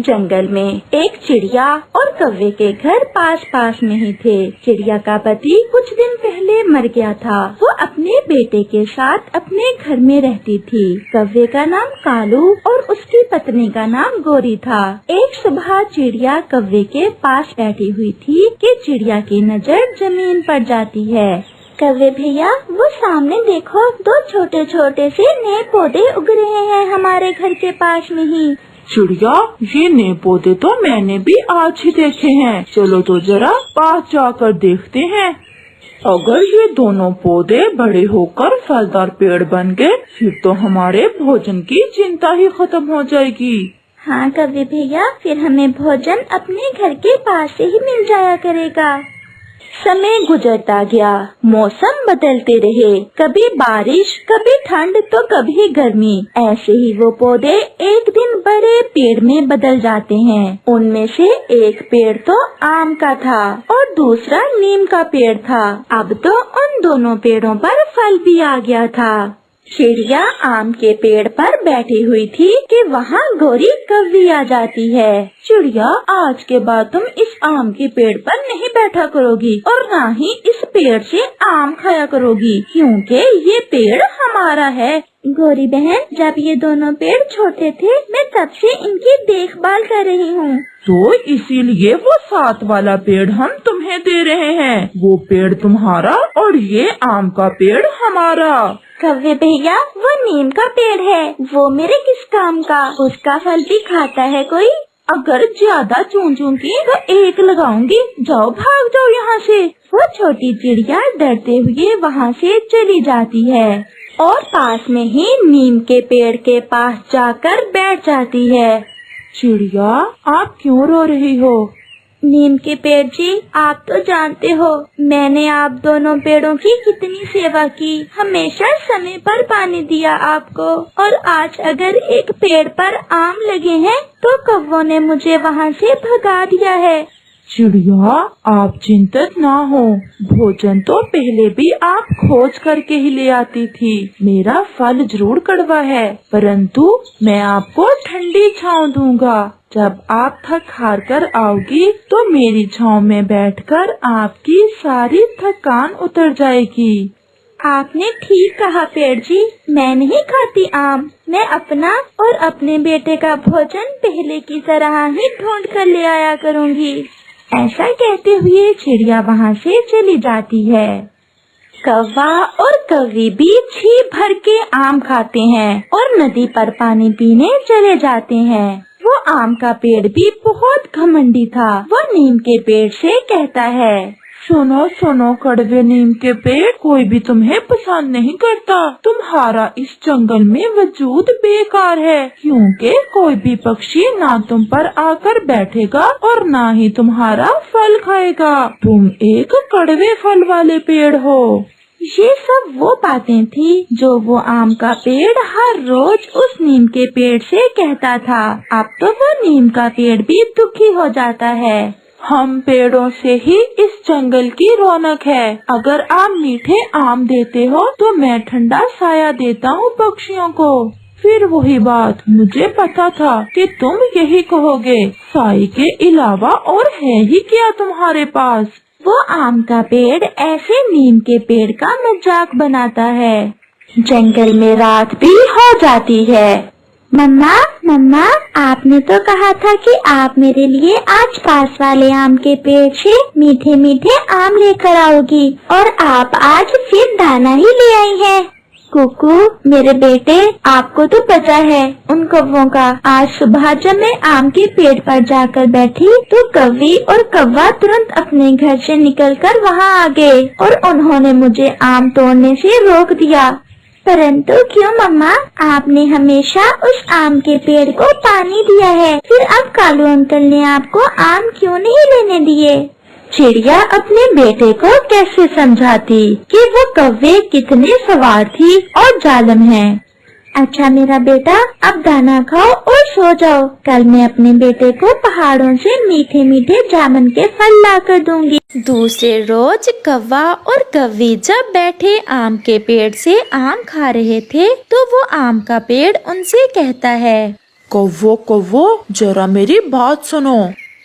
जंगल में एक चिड़िया और कौवे के घर पास पास में ही थे। चिड़िया का पति कुछ दिन पहले मर गया था। वो अपने बेटे के साथ अपने घर में रहती थी। कौवे का नाम कालू और उसकी पत्नी का नाम गोरी था। एक सुबह चिड़िया कौवे के पास बैठी हुई थी कि चिड़िया की नजर जमीन पर जाती है। कौवे भैया, वो सामने देखो, दो छोटे छोटे से नए पौधे उग रहे हैं हमारे घर के पास में ही। चिड़िया, ये नए पौधे तो मैंने भी आज ही देखे हैं। चलो तो जरा पास जाकर देखते हैं। अगर ये दोनों पौधे बड़े होकर फलदार पेड़ बन गए, फिर तो हमारे भोजन की चिंता ही खत्म हो जाएगी। हाँ कौवे भैया, फिर हमें भोजन अपने घर के पास से ही मिल जाया करेगा। समय गुजरता गया, मौसम बदलते रहे, कभी बारिश, कभी ठंड तो कभी गर्मी। ऐसे ही वो पौधे एक दिन बड़े पेड़ में बदल जाते हैं। उनमें से एक पेड़ तो आम का था और दूसरा नीम का पेड़ था। अब तो उन दोनों पेड़ों पर फल भी आ गया था। चिड़िया आम के पेड़ पर बैठी हुई थी कि वहाँ गोरी कौवी आ जाती है। चिड़िया, आज के बाद तुम इस आम के पेड़ पर नहीं बैठा करोगी और न ही इस पेड़ से आम खाया करोगी, क्योंकि ये पेड़ हमारा है। गोरी बहन, जब ये दोनों पेड़ छोटे थे, मैं तब से इनकी देखभाल कर रही हूँ। तो इसीलिए वो साथ वाला पेड़ हम तुम्हें दे रहे हैं। वो पेड़ तुम्हारा और ये आम का पेड़ हमारा। कौवे भैया, वो नीम का पेड़ है, वो मेरे किस काम का? उसका फल भी खाता है कोई? अगर ज्यादा चूंचूंगी तो एक लगाऊंगी। जाओ, भाग जाओ यहाँ से। वो छोटी चिड़िया डरते हुए वहाँ से चली जाती है और पास में ही नीम के पेड़ के पास जाकर बैठ जाती है। चिड़िया, आप क्यों रो रही हो? नीम के पेड़ जी, आप तो जानते हो मैंने आप दोनों पेड़ों की कितनी सेवा की, हमेशा समय पर पानी दिया आपको, और आज अगर एक पेड़ पर आम लगे हैं तो कौवों ने मुझे वहाँ से भगा दिया है। चिड़िया, आप चिंतित ना हो। भोजन तो पहले भी आप खोज करके ही ले आती थी। मेरा फल जरूर कड़वा है, परंतु मैं आपको ठंडी छांव दूंगा। जब आप थक हार कर आओगी तो मेरी छांव में बैठकर आपकी सारी थकान उतर जाएगी। आपने ठीक कहा पेड़ जी, मैं नहीं खाती आम। मैं अपना और अपने बेटे का भोजन पहले की तरह ही ढूंढ कर ले आया करूँगी। ऐसा कहते हुए चिड़िया वहाँ से चली जाती है। कौवा और कौवी भी छी भर के आम खाते हैं और नदी पर पानी पीने चले जाते हैं। वो आम का पेड़ भी बहुत घमंडी था। वो नीम के पेड़ से कहता है, सुनो सुनो कड़वे नीम के पेड़, कोई भी तुम्हें पसंद नहीं करता। तुम्हारा इस जंगल में वजूद बेकार है, क्योंकि कोई भी पक्षी ना तुम पर आकर बैठेगा और ना ही तुम्हारा फल खाएगा। तुम एक कड़वे फल वाले पेड़ हो। ये सब वो बातें थी जो वो आम का पेड़ हर रोज उस नीम के पेड़ से कहता था। अब तो वो नीम का पेड़ भी दुखी हो जाता है। हम पेड़ों से ही इस जंगल की रौनक है। अगर आप मीठे आम देते हो तो मैं ठंडा साया देता हूँ पक्षियों को। फिर वही बात, मुझे पता था कि तुम यही कहोगे। साई के अलावा और है ही क्या तुम्हारे पास? वो आम का पेड़ ऐसे नीम के पेड़ का मजाक बनाता है। जंगल में रात भी हो जाती है। मम्मा मम्मा, आपने तो कहा था कि आप मेरे लिए आज पास वाले आम के पेड़ से मीठे मीठे आम लेकर आओगी, और आप आज फिर दाना ही ले आई हैं। कुकू मेरे बेटे, आपको तो पता है उन कौवों का। आज सुबह जब मैं आम के पेड़ पर जाकर बैठी तो कौवी और कौवा तुरंत अपने घर से निकलकर वहाँ आ गए और उन्होंने मुझे आम तोड़ने से रोक दिया। परंतु क्यों मम्मा, आपने हमेशा उस आम के पेड़ को पानी दिया है, फिर अब कालू अंकल ने आपको आम क्यों नहीं लेने दिए? चिड़िया अपने बेटे को कैसे समझाती कि वो कौवे कितने सवार थी और जालिम है। अच्छा मेरा बेटा, अब दाना खाओ और सो जाओ। कल मैं अपने बेटे को पहाड़ों से मीठे मीठे जामुन के फल ला कर दूंगी। दूसरे रोज कौवा और कौवी जब बैठे आम के पेड़ से आम खा रहे थे तो वो आम का पेड़ उनसे कहता है, कौवो कौवो, जरा मेरी बात सुनो।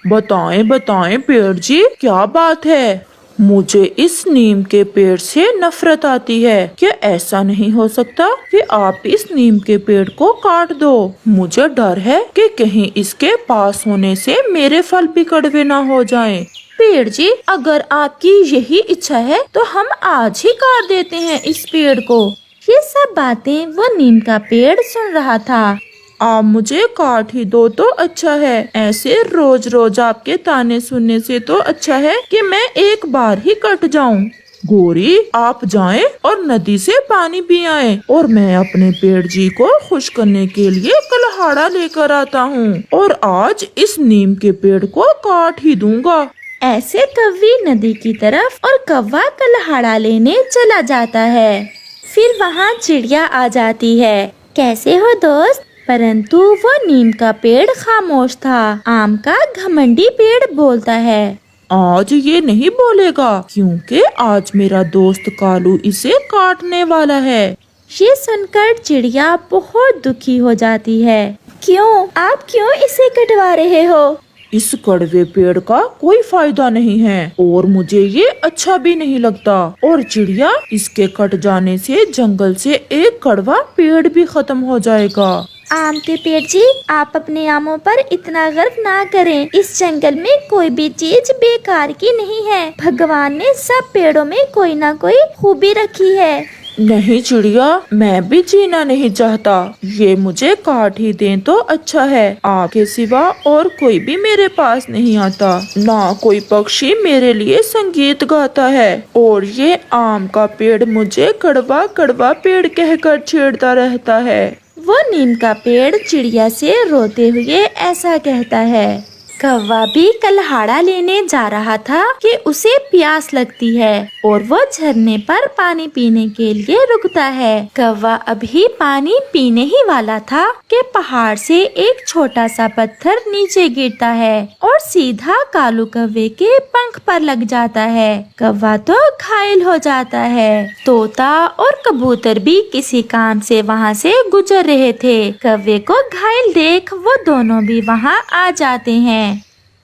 बताएं बताएं पेड़ जी, क्या बात है? मुझे इस नीम के पेड़ से नफरत आती है। क्या ऐसा नहीं हो सकता कि आप इस नीम के पेड़ को काट दो? मुझे डर है कि कहीं इसके पास होने से मेरे फल भी कड़वे ना हो जाएं। पेड़ जी, अगर आपकी यही इच्छा है तो हम आज ही काट देते हैं इस पेड़ को। ये सब बातें वो नीम का पेड़ सुन रहा था। आप मुझे काट ही दो तो अच्छा है। ऐसे रोज रोज आपके ताने सुनने से तो अच्छा है कि मैं एक बार ही कट जाऊं। गोरी, आप जाएं और नदी से पानी पी आएं और मैं अपने पेड़ जी को खुश करने के लिए कलहाड़ा लेकर आता हूँ और आज इस नीम के पेड़ को काट ही दूंगा। ऐसे कौवी नदी की तरफ और कौवा कलहाड़ा लेने चला जाता है। फिर वहाँ चिड़िया आ जाती है। कैसे हो दोस्त? परंतु वो नीम का पेड़ खामोश था। आम का घमंडी पेड़ बोलता है, आज ये नहीं बोलेगा क्योंकि आज मेरा दोस्त कालू इसे काटने वाला है। ये सुनकर चिड़िया बहुत दुखी हो जाती है। क्यों? आप क्यों इसे कटवा रहे हो? इस कड़वे पेड़ का कोई फायदा नहीं है और मुझे ये अच्छा भी नहीं लगता। और चिड़िया, इसके कट जाने से जंगल से एक कड़वा पेड़ भी खत्म हो जाएगा। आम के पेड़ जी, आप अपने आमों पर इतना गर्व ना करें। इस जंगल में कोई भी चीज बेकार की नहीं है। भगवान ने सब पेड़ों में कोई ना कोई खूबी रखी है। नहीं चिड़िया, मैं भी जीना नहीं चाहता। ये मुझे काट ही दें तो अच्छा है। आपके सिवा और कोई भी मेरे पास नहीं आता। ना कोई पक्षी मेरे लिए संगीत गाता है और ये आम का पेड़ मुझे कड़वा कड़वा पेड़ कहकर छेड़ता रहता है। वो नीम का पेड़ चिड़िया से रोते हुए ऐसा कहता है। कौवा भी कलहाड़ा लेने जा रहा था कि उसे प्यास लगती है और वो झरने पर पानी पीने के लिए रुकता है। कौवा अभी पानी पीने ही वाला था कि पहाड़ से एक छोटा सा पत्थर नीचे गिरता है और सीधा कालू कौवे के पंख पर लग जाता है। कौवा तो घायल हो जाता है। तोता और कबूतर भी किसी काम से वहाँ से गुजर रहे थे। कौवे को घायल देख वो दोनों भी वहाँ आ जाते हैं।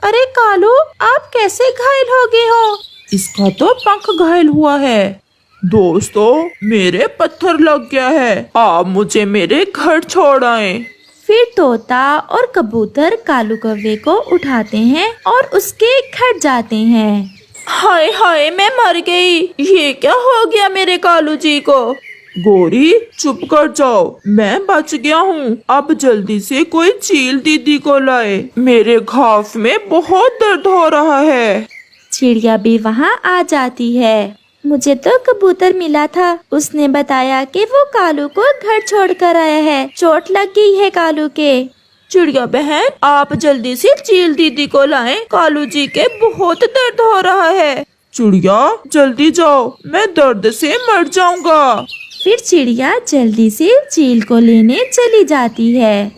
अरे कालू, आप कैसे घायल हो गए हो? इसका तो पंख घायल हुआ है। दोस्तों, मेरे पत्थर लग गया है। आप मुझे मेरे घर छोड़ आए। फिर तोता और कबूतर कालू कौवे को उठाते हैं और उसके घर जाते हैं। हाय हाय, मैं मर गई। ये क्या हो गया मेरे कालू जी को? गोरी, चुप कर जाओ, मैं बच गया हूँ। अब जल्दी से कोई चील दीदी को लाए। मेरे घाव में बहुत दर्द हो रहा है। चिड़िया भी वहाँ आ जाती है। मुझे तो कबूतर मिला था। उसने बताया कि वो कालू को घर छोड़कर आया है। चोट लग गई है कालू के। चिड़िया बहन, आप जल्दी से चील दीदी को लाएं। कालू जी के बहुत दर्द हो रहा है। चिड़िया, जल्दी जाओ, मैं दर्द से मर जाऊंगा। फिर चिड़िया जल्दी से चील को लेने चली जाती है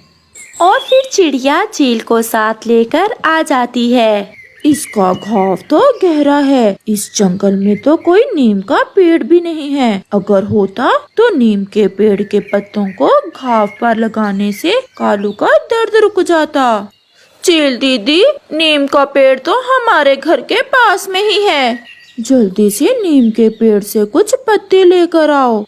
और फिर चिड़िया चील को साथ लेकर आ जाती है। इसका घाव तो गहरा है। इस जंगल में तो कोई नीम का पेड़ भी नहीं है। अगर होता तो नीम के पेड़ के पत्तों को घाव पर लगाने से कालू का दर्द रुक जाता। चील दीदी, नीम का पेड़ तो हमारे घर के पास में ही है। जल्दी से नीम के पेड़ से कुछ पत्ते लेकर आओ।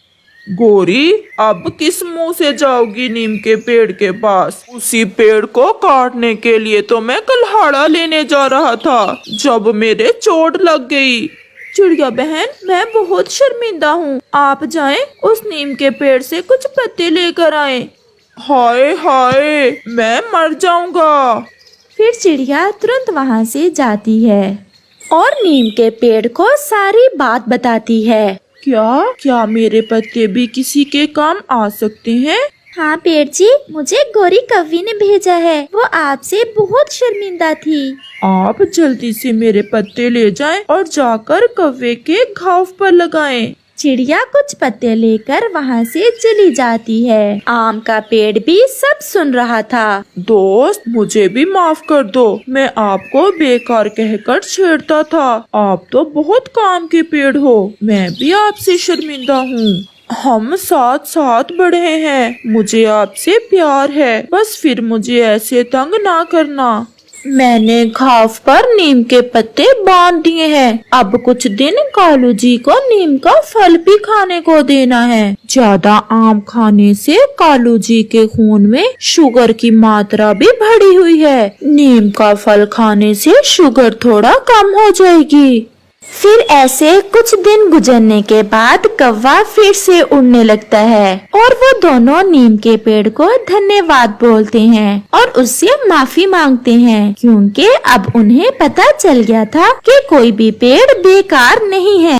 गोरी, अब किस मुंह से जाओगी नीम के पेड़ के पास? उसी पेड़ को काटने के लिए तो मैं कलहाड़ा लेने जा रहा था जब मेरे चोट लग गई। चिड़िया बहन, मैं बहुत शर्मिंदा हूँ। आप जाएं उस नीम के पेड़ से कुछ पत्ते लेकर आएं। हाय हाय, मैं मर जाऊंगा। फिर चिड़िया तुरंत वहाँ से जाती है और नीम के पेड़ को सारी बात बताती है। क्या मेरे पत्ते भी किसी के काम आ सकते हैं? हाँ पेड़ जी, मुझे गोरी कौवी ने भेजा है। वो आपसे बहुत शर्मिंदा थी। आप जल्दी से मेरे पत्ते ले जाएं और जाकर कौवे के घाव पर लगाएं। चिड़िया कुछ पत्ते लेकर वहाँ से चली जाती है। आम का पेड़ भी सब सुन रहा था। दोस्त, मुझे भी माफ कर दो। मैं आपको बेकार कहकर छेड़ता था। आप तो बहुत काम के पेड़ हो। मैं भी आपसे शर्मिंदा हूँ। हम साथ साथ बढ़े हैं, मुझे आपसे प्यार है, बस फिर मुझे ऐसे तंग ना करना। मैंने घाव पर नीम के पत्ते बांध दिए हैं, अब कुछ दिन कालू जी को नीम का फल भी खाने को देना है। ज्यादा आम खाने से कालू जी के खून में शुगर की मात्रा भी बढ़ी हुई है, नीम का फल खाने से शुगर थोड़ा कम हो जाएगी। फिर ऐसे कुछ दिन गुजरने के बाद कौवा फिर से उड़ने लगता है और वो दोनों नीम के पेड़ को धन्यवाद बोलते हैं और उससे माफी मांगते हैं, क्योंकि अब उन्हें पता चल गया था कि कोई भी पेड़ बेकार नहीं है।